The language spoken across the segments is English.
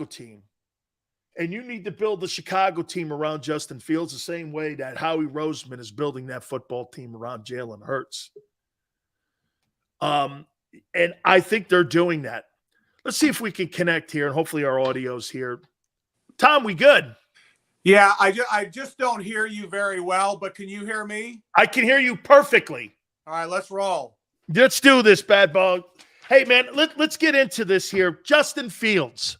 team. And you need to build the Chicago team around Justin Fields the same way that Howie Roseman is building that football team around Jalen Hurts. And I think they're doing that. Let's see if we can connect here, and hopefully our audio's here. Tom, we good? Yeah, I just don't hear you very well, but can you hear me? I can hear you perfectly. All right, let's roll. Let's do this, bad bug. Hey, man, let's get into this here. Justin Fields.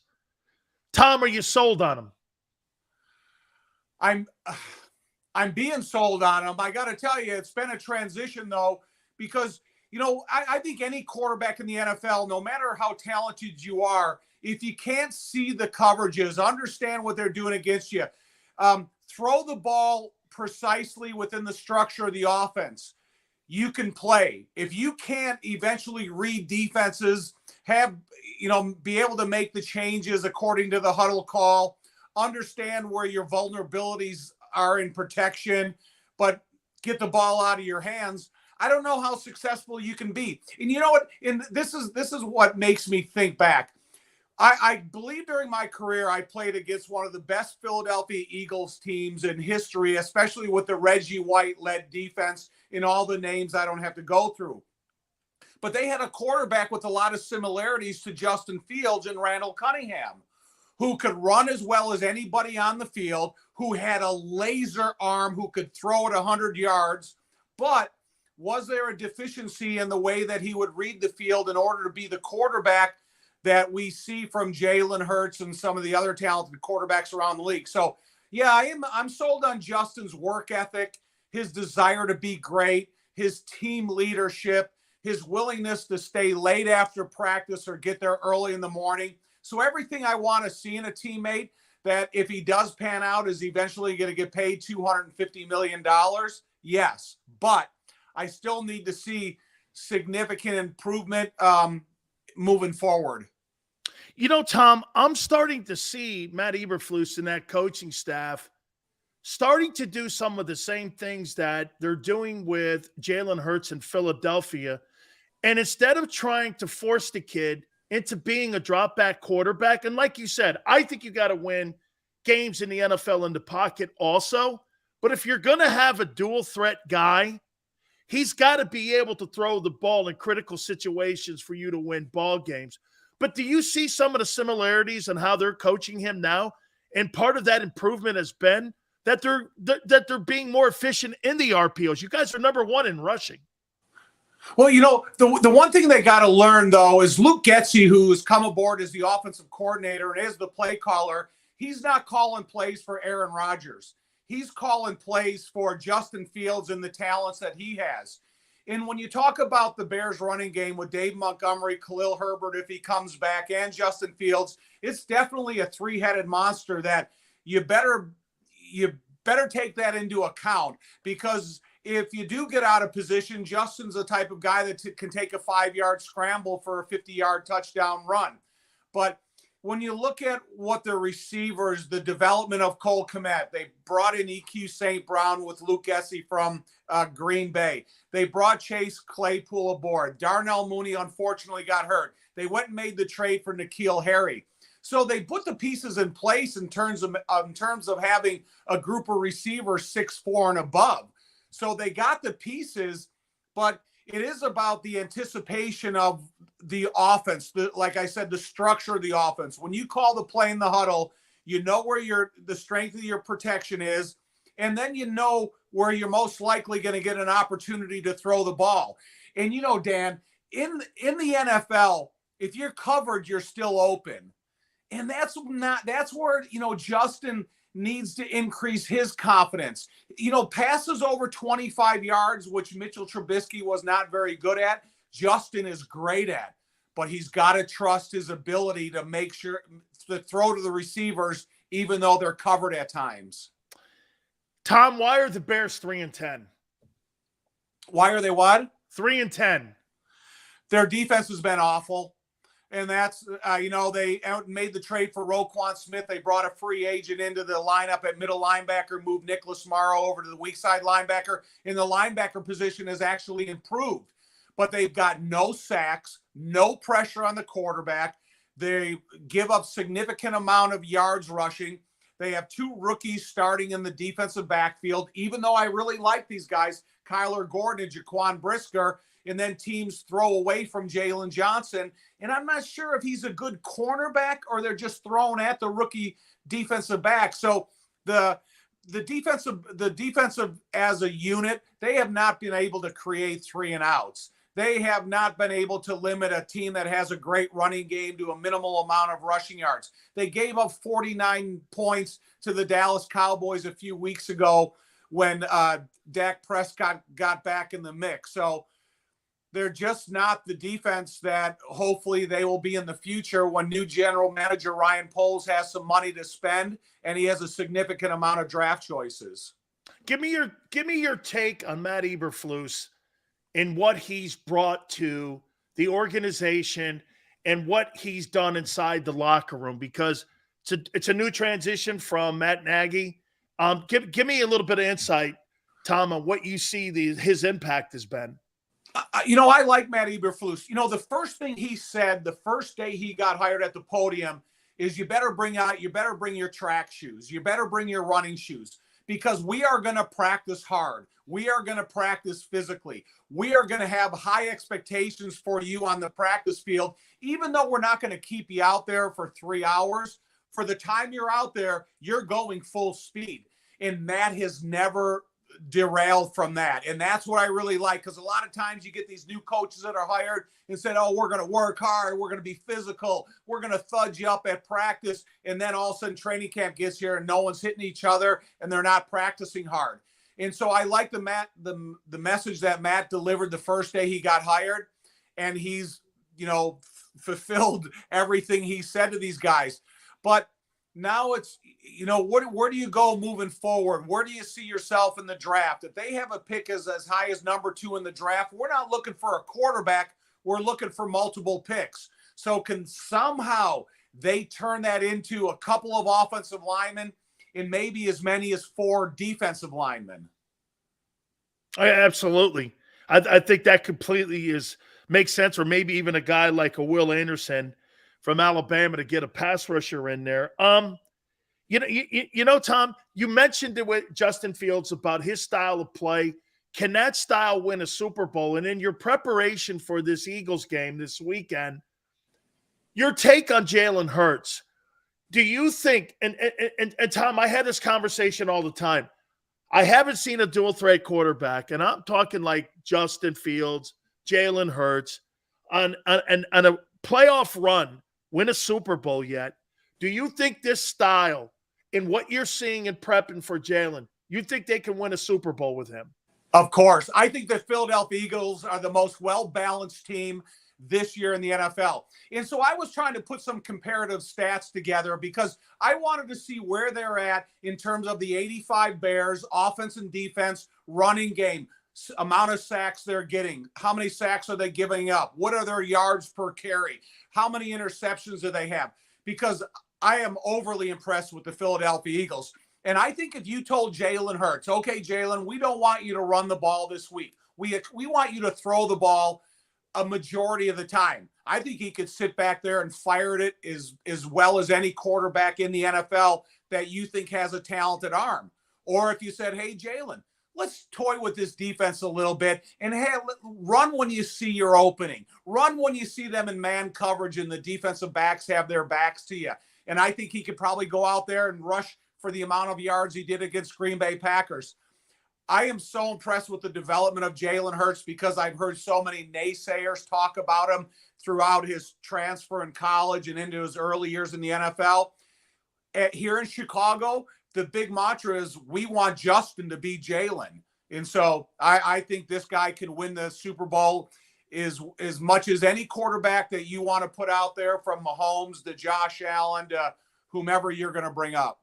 Tom, are you sold on him? I'm being sold on him. I got to tell you, it's been a transition, though, because, I think any quarterback in the NFL, no matter how talented you are, if you can't see the coverages, understand what they're doing against you, throw the ball precisely within the structure of the offense, you can play. If you can't eventually read defenses, be able to make the changes according to the huddle call, understand where your vulnerabilities are in protection, but get the ball out of your hands, I don't know how successful you can be. And you know what? And this is what makes me think back. I believe during my career, I played against one of the best Philadelphia Eagles teams in history, especially with the Reggie White-led defense and all the names I don't have to go through. But they had a quarterback with a lot of similarities to Justin Fields and Randall Cunningham, who could run as well as anybody on the field, who had a laser arm, who could throw it 100 yards. But was there a deficiency in the way that he would read the field in order to be the quarterback that we see from Jalen Hurts and some of the other talented quarterbacks around the league? So, yeah, I'm sold on Justin's work ethic, his desire to be great, his team leadership, his willingness to stay late after practice or get there early in the morning. So everything I want to see in a teammate that if he does pan out is eventually going to get paid $250 million, yes. But I still need to see significant improvement moving forward. Tom, I'm starting to see Matt Eberflus and that coaching staff starting to do some of the same things that they're doing with Jalen Hurts in Philadelphia. And instead of trying to force the kid into being a drop back quarterback, and like you said, I think you got to win games in the NFL in the pocket also. But if you're going to have a dual threat guy, he's got to be able to throw the ball in critical situations for you to win ball games. But do you see some of the similarities in how they're coaching him now? And part of that improvement has been that they're being more efficient in the RPOs. You guys are number one in rushing. Well, the one thing they got to learn, though, is Luke Getsy, who's come aboard as the offensive coordinator and is the play caller, he's not calling plays for Aaron Rodgers. He's calling plays for Justin Fields and the talents that he has. And when you talk about the Bears running game with Dave Montgomery, Khalil Herbert, if he comes back, and Justin Fields, it's definitely a three-headed monster that you better take that into account, because if you do get out of position, Justin's the type of guy that can take a 5-yard scramble for a 50-yard touchdown run. But when you look at what the receivers, the development of Cole Kmet, they brought in EQ St. Brown with Luke Getsy from Green Bay. They brought Chase Claypool aboard. Darnell Mooney unfortunately got hurt. They went and made the trade for N'Keal Harry. So they put the pieces in place in terms of having a group of receivers 6'4" and above. So they got the pieces, but it is about the anticipation of the offense. Like I said, the structure of the offense. When you call the play in the huddle, you know where the strength of your protection is, and then you know where you're most likely going to get an opportunity to throw the ball. And Dan, in the NFL, if you're covered, you're still open. And that's where, Justin needs to increase his confidence. Passes over 25 yards, which Mitchell Trubisky was not very good at, Justin is great at. But he's got to trust his ability to make sure to throw to the receivers, even though they're covered at times. Tom, why are the Bears 3-10? Why are they what? 3-10. Their defense has been awful. And that's, they made the trade for Roquan Smith. They brought a free agent into the lineup at middle linebacker, moved Nicholas Morrow over to the weak side linebacker, and the linebacker position has actually improved. But they've got no sacks, no pressure on the quarterback. They give up significant amount of yards rushing. They have 2 rookies starting in the defensive backfield, even though I really like these guys, Kyler Gordon and Jaquan Brisker, and then teams throw away from Jalen Johnson. And I'm not sure if he's a good cornerback or they're just thrown at the rookie defensive back. So the defensive as a unit, they have not been able to create 3 and outs. They have not been able to limit a team that has a great running game to a minimal amount of rushing yards. They gave up 49 points to the Dallas Cowboys a few weeks ago when Dak Prescott got back in the mix. So they're just not the defense that hopefully they will be in the future when new general manager Ryan Poles has some money to spend and he has a significant amount of draft choices. Give me your take on Matt Eberflus and what he's brought to the organization and what he's done inside the locker room, because it's a new transition from Matt Nagy. Give me a little bit of insight, Tom, on what you see his impact has been. I like Matt Eberflus. The first thing he said the first day he got hired at the podium is you better bring your track shoes. You better bring your running shoes, because we are going to practice hard. We are going to practice physically. We are going to have high expectations for you on the practice field, even though we're not going to keep you out there for 3 hours. For the time you're out there, you're going full speed. And Matt has never derailed from that. And that's what I really like, because a lot of times you get these new coaches that are hired and said, oh, we're going to work hard, we're going to be physical, we're going to thud you up at practice, and then all of a sudden training camp gets here and no one's hitting each other and they're not practicing hard. And so I like the message that Matt delivered the first day he got hired, and he's fulfilled everything he said to these guys. But now it's, where do you go moving forward? Where do you see yourself in the draft? If they have a pick as high as number 2 in the draft, we're not looking for a quarterback. We're looking for multiple picks. So can somehow they turn that into a couple of offensive linemen and maybe as many as 4 defensive linemen? Absolutely. I think that completely makes sense, or maybe even a guy like a Will Anderson from Alabama to get a pass rusher in there. Tom, you mentioned it with Justin Fields about his style of play. Can that style win a Super Bowl? And in your preparation for this Eagles game this weekend, your take on Jalen Hurts, do you think, and Tom, I had this conversation all the time. I haven't seen a dual threat quarterback, and I'm talking like Justin Fields, Jalen Hurts, on a playoff run, win a Super Bowl yet. Do you think this style and what you're seeing in prepping for Jalen, you think they can win a Super Bowl with him? Of course. I think the Philadelphia Eagles are the most well-balanced team this year in the NFL. And so I was trying to put some comparative stats together because I wanted to see where they're at in terms of the 85 Bears, offense and defense, running game, amount of sacks they're getting, how many sacks are they giving up, what are their yards per carry, how many interceptions do they have, because I am overly impressed with the Philadelphia Eagles. And I think if you told Jalen Hurts, okay, Jalen, we don't want you to run the ball this week. We want you to throw the ball a majority of the time. I think he could sit back there and fire it as well as any quarterback in the NFL that you think has a talented arm. Or if you said, hey, Jalen, let's toy with this defense a little bit and hey, run when you see your opening. Run when you see them in man coverage and the defensive backs have their backs to you. And I think he could probably go out there and rush for the amount of yards he did against Green Bay Packers. I am so impressed with the development of Jalen Hurts because I've heard so many naysayers talk about him throughout his transfer in college and into his early years in the NFL. Here in Chicago, the big mantra is we want Justin to be Jalen. And so I think this guy can win the Super Bowl as much as any quarterback that you want to put out there, from Mahomes to Josh Allen to whomever you're going to bring up.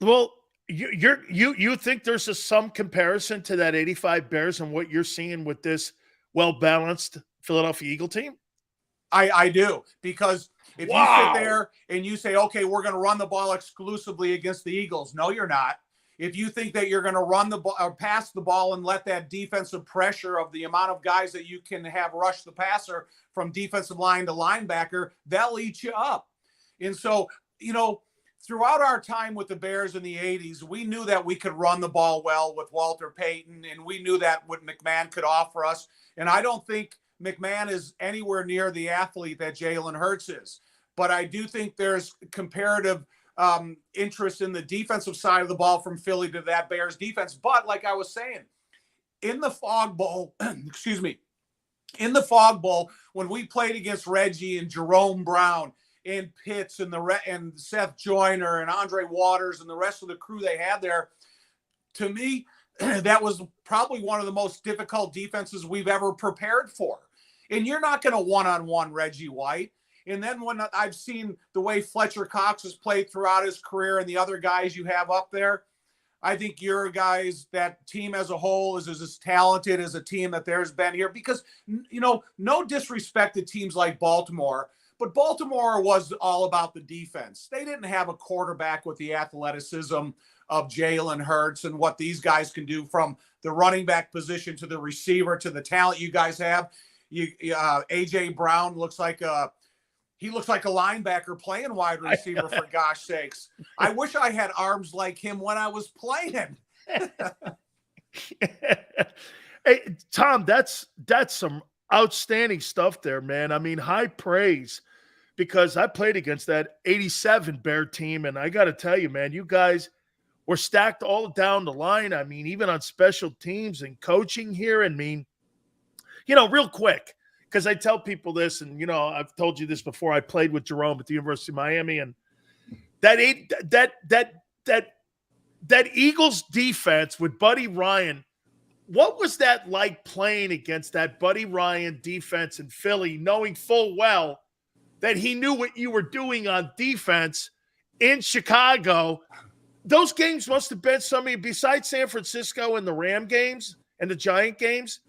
Well, you think there's some comparison to that 85 Bears and what you're seeing with this well-balanced Philadelphia Eagle team? I do, because if you sit there and you say, okay, we're going to run the ball exclusively against the Eagles. No, you're not. If you think that you're going to run the ball or pass the ball and let that defensive pressure of the amount of guys that you can have rush the passer from defensive line to linebacker, they'll eat you up. And so, throughout our time with the Bears in the 80s, we knew that we could run the ball well with Walter Payton, and we knew that what McMahon could offer us. And I don't think McMahon is anywhere near the athlete that Jalen Hurts is. But I do think there's comparative interest in the defensive side of the ball from Philly to that Bears defense. But like I was saying, in the Fog Bowl, in the Fog Bowl, when we played against Reggie and Jerome Brown and Pitts and and Seth Joyner and Andre Waters and the rest of the crew they had there, to me, that was probably one of the most difficult defenses we've ever prepared for. And you're not going to one-on-one Reggie White. And then when I've seen the way Fletcher Cox has played throughout his career and the other guys you have up there, I think your guys, that team as a whole is as talented as a team that there's been here. Because, no disrespect to teams like Baltimore, but Baltimore was all about the defense. They didn't have a quarterback with the athleticism of Jalen Hurts and what these guys can do from the running back position to the receiver to the talent you guys have. A.J. Brown looks like a linebacker playing wide receiver, for gosh sakes. I wish I had arms like him when I was playing. Hey, Tom, that's some outstanding stuff there, man. I mean, high praise, because I played against that 87 Bear team, and I got to tell you, man, you guys were stacked all down the line. I mean, even on special teams and coaching here. I mean, real quick, because I tell people this, and I've told you this before. I played with Jerome at the University of Miami, and that Eagles defense with Buddy Ryan. What was that like playing against that Buddy Ryan defense in Philly, knowing full well that he knew what you were doing on defense in Chicago? Those games must have been besides San Francisco and the Ram games and the Giant games.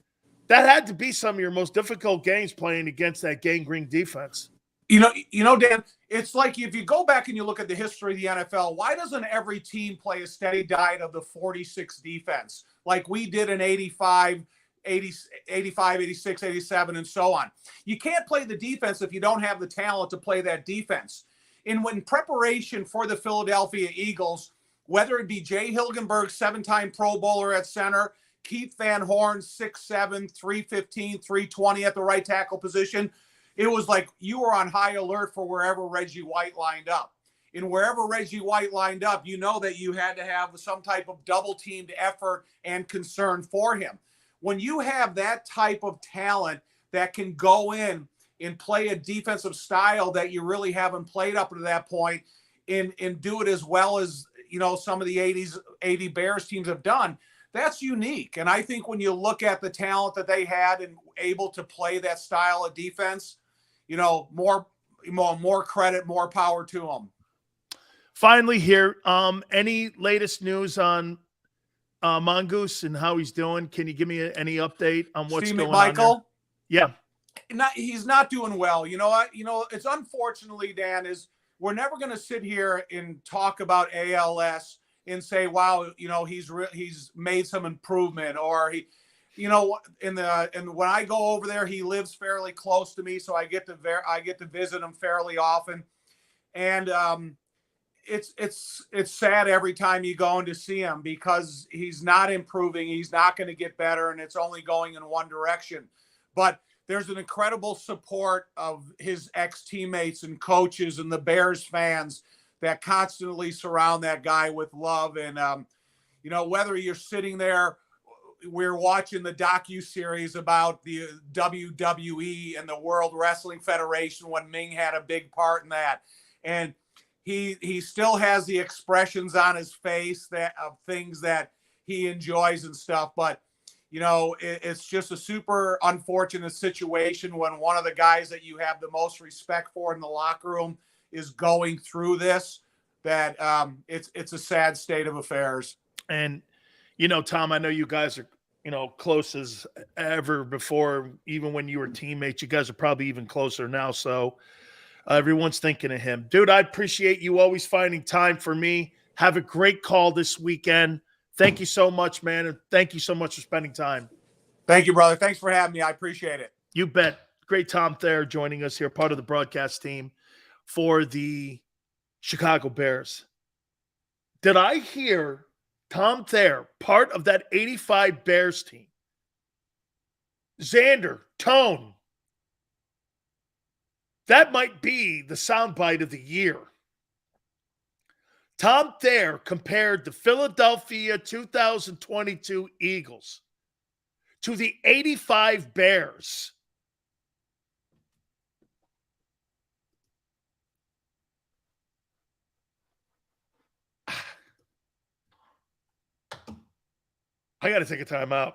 That had to be some of your most difficult games playing against that gangrene defense. Dan, it's like if you go back and you look at the history of the NFL, why doesn't every team play a steady diet of the 46 defense like we did in 85, 86, 87, and so on? You can't play the defense if you don't have the talent to play that defense. And when preparation for the Philadelphia Eagles, whether it be Jay Hilgenberg, 7-time Pro Bowler at center, Keith Van Horn, 6'7", 315, 320 at the right tackle position, it was like you were on high alert for wherever Reggie White lined up. And wherever Reggie White lined up, you know that you had to have some type of double-teamed effort and concern for him. When you have that type of talent that can go in and play a defensive style that you really haven't played up to that point and do it as well as, some of the 80 Bears teams have done, that's unique. And I think when you look at the talent that they had and able to play that style of defense, more credit, more power to them. Finally here, any latest news on Mongoose and how he's doing? Can you give me any update on what's Steve going McMichael? on there? Yeah. He's not doing well. You know what? It's unfortunately, Dan, is we're never going to sit here and talk about ALS and say, wow, he's made some improvement, or he, and when I go over there, he lives fairly close to me, so I get to visit him fairly often, and it's sad every time you go in to see him because he's not improving, he's not going to get better, and it's only going in one direction. But there's an incredible support of his ex-teammates and coaches and the Bears fans that constantly surround that guy with love. And, whether you're sitting there, we're watching the docu-series about the WWE and the World Wrestling Federation when Ming had a big part in that. And he still has the expressions on his face of things that he enjoys and stuff. But, it's just a super unfortunate situation when one of the guys that you have the most respect for in the locker room is going through this, that it's a sad state of affairs. And, Tom, I know you guys are, close as ever before. Even when you were teammates, you guys are probably even closer now. So everyone's thinking of him. Dude, I appreciate you always finding time for me Have a great call this weekend. Thank you so much, man. And thank you so much for spending time. Thank you, brother. Thanks for having me. I appreciate it. You bet. Great Tom Thayer joining us here, part of the broadcast team for the Chicago Bears. Did I hear Tom Thayer, part of that 85 Bears team? Xander, Tone. That might be the soundbite of the year. Tom Thayer compared the Philadelphia 2022 Eagles to the 85 Bears. I got to take a time out.